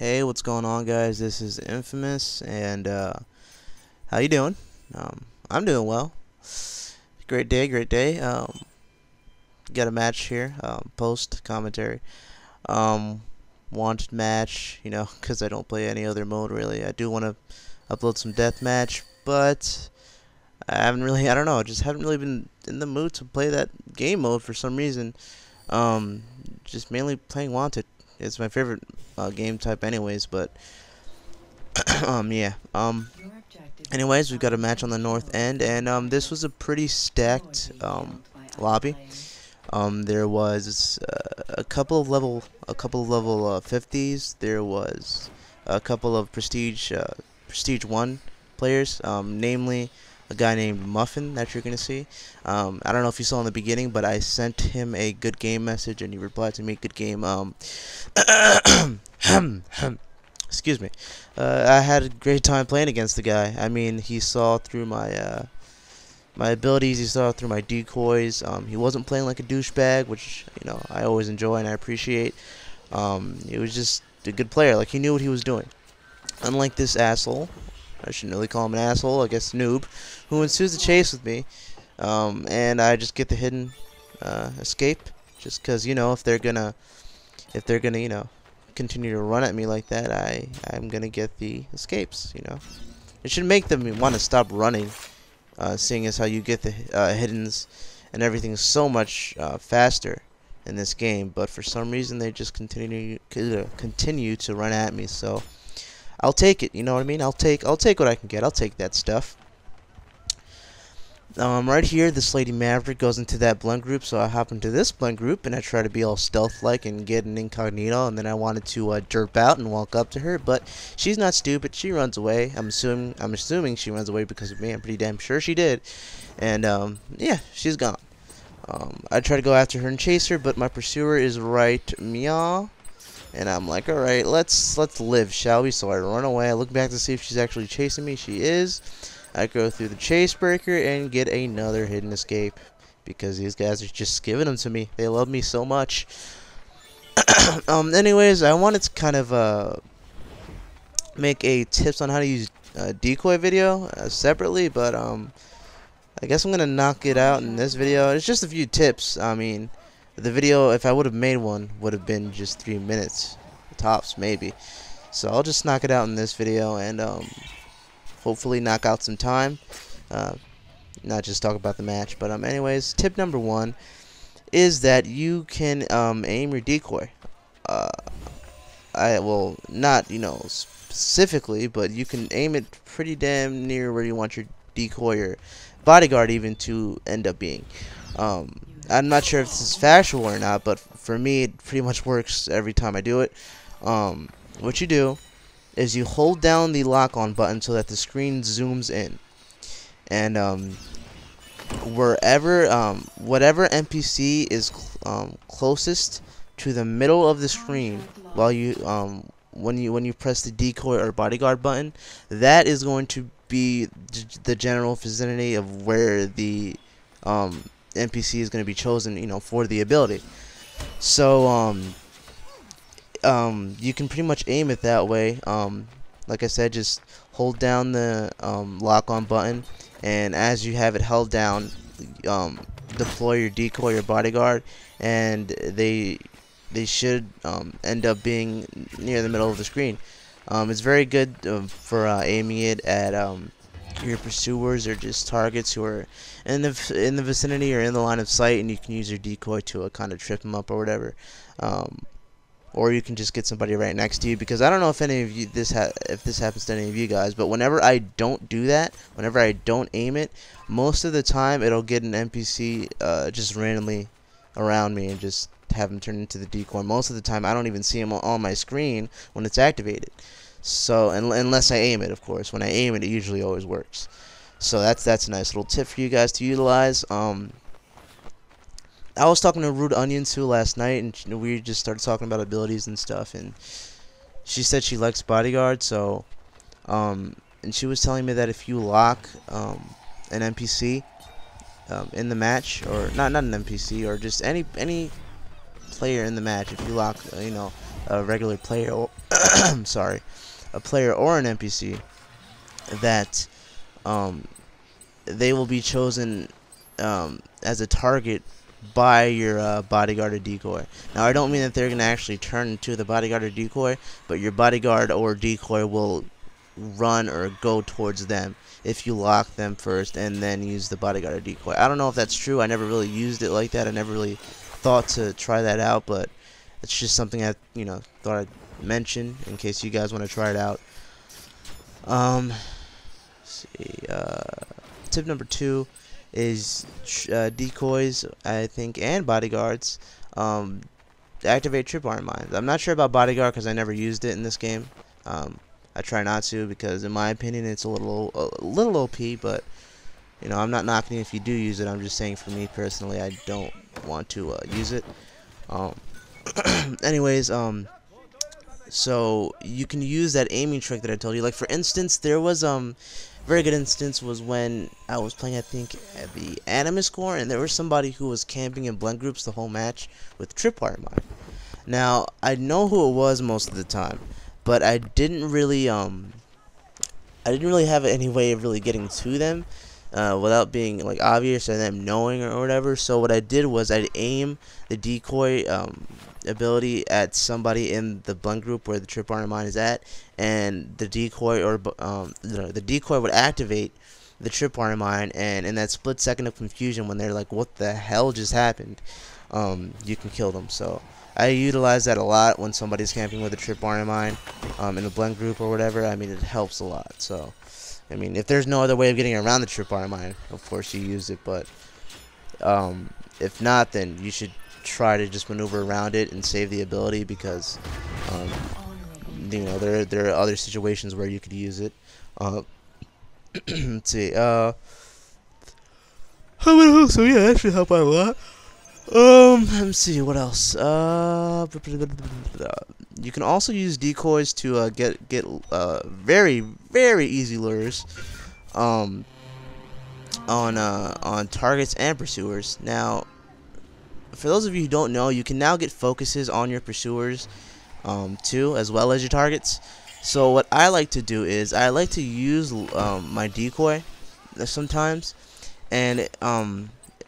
Hey, what's going on, guys? This is Infamous, and how you doing? I'm doing well. Great day, great day. Got a match here. Post commentary. Um, Wanted match, because I don't play any other mode really. I do want to upload some deathmatch, but I haven't really. I don't know. I just haven't really been in the mood to play that game mode for some reason. Um, just mainly playing Wanted. It's my favorite game type, anyways. But yeah. Anyways, we've got a match on the north end, and this was a pretty stacked lobby. There was a couple of level 50s. There was a couple of prestige 1 players, namely a guy named Muffin that you're gonna see. I don't know if you saw in the beginning, but I sent him a good game message, and he replied to me, "Good game." Excuse me. I had a great time playing against the guy. I mean, he saw through my abilities. He saw through my decoys. He wasn't playing like a douchebag, which I always enjoy and I appreciate. He was just a good player. Like, he knew what he was doing. Unlike this asshole, I shouldn't really call him an asshole, I guess noob, who ensues the chase with me, and I just get the hidden escape, just because if they're gonna continue to run at me like that, I'm gonna get the escapes. It should make them want to stop running, seeing as how you get the hiddens and everything so much faster in this game. But for some reason, they just continue to run at me. So I'll take it. You know what I mean? I'll take what I can get. I'll take that stuff. Right here, this Lady Maverick goes into that blend group, so I hop into this blend group, and I try to be all stealth-like and get an incognito, and then I wanted to derp out and walk up to her, but she's not stupid. She runs away. I'm assuming she runs away because of me. I'm pretty damn sure she did, and yeah, she's gone. I try to go after her and chase her, but my pursuer is right meow, and I'm like, all right, let's live, shall we? So I run away. I look back to see if she's actually chasing me. She is. I go through the chase breaker and get another hidden escape because these guys are just giving them to me. They love me so much. Anyways, I wanted to kind of make a tips on how to use decoy video separately, but I guess I'm gonna knock it out in this video. It's just a few tips. I mean, the video, if I would have made one, would have been just 3 minutes tops, maybe. So I'll just knock it out in this video and hopefully knock out some time, not just talk about the match. But anyways, tip number 1 is that you can aim your decoy. Well, not specifically, but you can aim it pretty damn near where you want your decoy or bodyguard even to end up being. I'm not sure if this is factual or not, but for me it pretty much works every time I do it. What you do is you hold down the lock-on button so that the screen zooms in, and whatever NPC is closest to the middle of the screen while you when you press the decoy or bodyguard button, that is going to be the general vicinity of where the NPC is going to be chosen, for the ability. So you can pretty much aim it that way. Like I said, just hold down the lock-on button, and as you have it held down, deploy your decoy or bodyguard, and they should end up being near the middle of the screen. It's very good for aiming it at your pursuers or just targets who are in the vicinity or in the line of sight, and you can use your decoy to kind of trip them up or whatever. Or you can just get somebody right next to you, because I don't know if any of you if this happens to any of you guys, but whenever I don't do that, whenever I don't aim it, most of the time it'll get an NPC just randomly around me and just have him turn into the decoy. Most of the time I don't even see him on my screen when it's activated. So unless I aim it, of course. When I aim it, it usually always works. So that's a nice little tip for you guys to utilize. I was talking to Rude Onion too last night, and we just started talking about abilities and stuff, and she said she likes bodyguard. So and she was telling me that if you lock an NPC in the match, or not an NPC, or just any player in the match, if you lock a regular player, or sorry, a player or an NPC that um, they will be chosen as a target by your bodyguard or decoy. Now, I don't mean that they're going to actually turn into the bodyguard or decoy, but your bodyguard or decoy will run or go towards them if you lock them first and then use the bodyguard or decoy. I don't know if that's true. I never really used it like that. I never really thought to try that out, but it's just something I thought I'd mention in case you guys want to try it out. Let's see. Tip number 2 is decoys, I think, and bodyguards. Activate tripwire mines. I'm not sure about bodyguard because I never used it in this game. I try not to because, in my opinion, it's a little OP. But I'm not knocking it if you do use it. I'm just saying, for me personally, I don't want to use it. Anyways, so you can use that aiming trick that I told you. Like, for instance, there was very good instance was when I was playing, I think, at the Animus Core, and there was somebody who was camping in blend groups the whole match with tripwire mine. Now, I know who it was most of the time, but I didn't really have any way of really getting to them without being like obvious or them knowing or whatever. So what I did was I'd aim the decoy ability at somebody in the blend group where the tripwire mine is at, and the decoy the decoy would activate the tripwire mine, and in that split second of confusion when they're like, what the hell just happened, you can kill them. So I utilize that a lot when somebody's camping with a tripwire mine in a blend group or whatever. I mean, it helps a lot. So I mean, if there's no other way of getting around the tripwire mine, of course you use it, but if not, then you should try to just maneuver around it and save the ability, because there are other situations where you could use it. Let's see. So yeah, that should help out a lot. Let's see what else. You can also use decoys to get very easy lures on targets and pursuers. Now, for those of you who don't know, you can now get focuses on your pursuers too, as well as your targets. So what I like to do is I like to use my decoy sometimes, and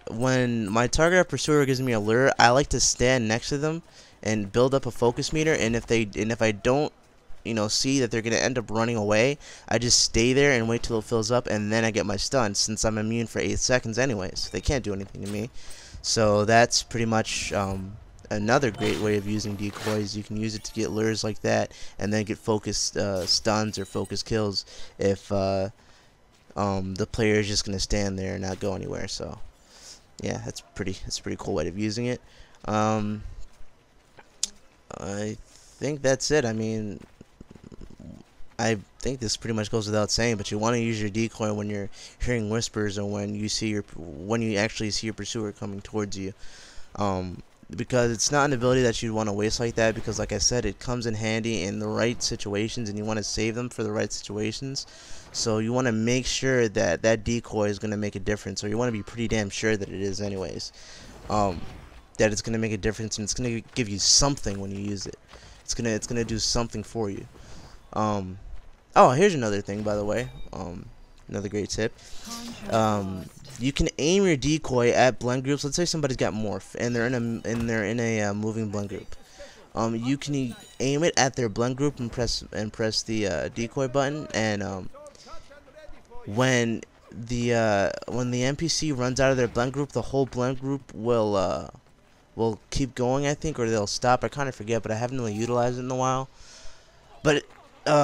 when my target or pursuer gives me a lure, I like to stand next to them and build up a focus meter. And if I don't see that they're gonna end up running away, I just stay there and wait till it fills up, and then I get my stun, since I'm immune for 8 seconds anyways. They can't do anything to me. So that's pretty much another great way of using decoys. You can use it to get lures like that, and then get focused stuns or focus kills if the player is just gonna stand there and not go anywhere. So yeah, that's a pretty cool way of using it. I think that's it. I mean, I think this pretty much goes without saying, but you want to use your decoy when you're hearing whispers, or when you actually see your pursuer coming towards you, because it's not an ability that you'd want to waste like that, because like I said, it comes in handy in the right situations, and you want to save them for the right situations. So you want to make sure that that decoy is going to make a difference, or you want to be pretty damn sure that it is anyways, that it's going to make a difference, and it's going to give you something when you use it. It's gonna do something for you. Oh, here's another thing, by the way. Another great tip. You can aim your decoy at blend groups. Let's say somebody's got morph, and they're in a moving blend group. You can aim it at their blend group and press the decoy button, and when the NPC runs out of their blend group, the whole blend group will keep going, I think, or they'll stop. I kind of forget, but I haven't really utilized it in a while. But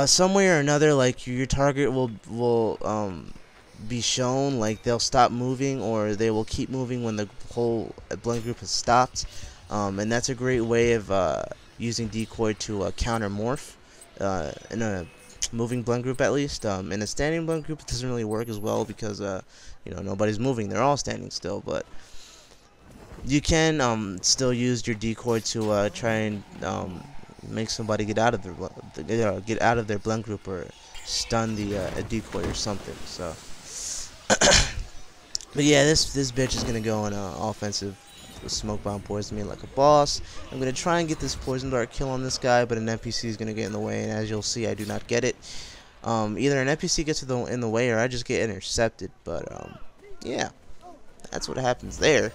some way or another, like, your target will be shown, like they'll stop moving, or they will keep moving when the whole blend group has stopped. And that's a great way of using decoy to counter morph in a moving blend group, at least. In a standing blend group, it doesn't really work as well, because nobody's moving; they're all standing still. But you can still use your decoy to try and make somebody get out of their blend group, or stun a decoy or something. So, but yeah, this bitch is gonna go on offensive smoke bomb poison me like a boss. I'm gonna try and get this poison dart kill on this guy, but an NPC is gonna get in the way, and as you'll see, I do not get it. Either an NPC gets in the way, or I just get intercepted. But yeah, that's what happens there.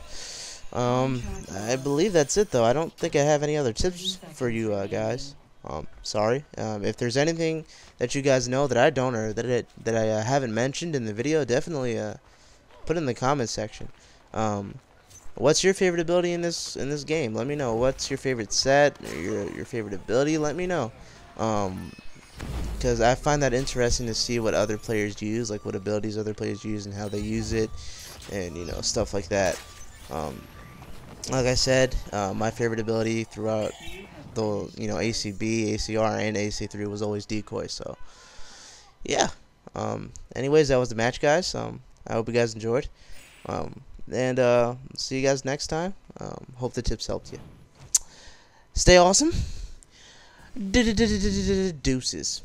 I believe that's it, though. I don't think I have any other tips for you guys. Sorry. If there's anything that you guys know that I don't, or that I haven't mentioned in the video, definitely put it in the comment section. What's your favorite ability in this game? Let me know. What's your favorite set? Or your favorite ability? Let me know. Because I find that interesting to see what other players use, like what abilities other players use and how they use it, and stuff like that. Like I said, my favorite ability throughout the ACB, ACR, and AC3 was always Decoy. So yeah. Anyways, that was the match, guys. I hope you guys enjoyed. And see you guys next time. Hope the tips helped you. Stay awesome. Deuces.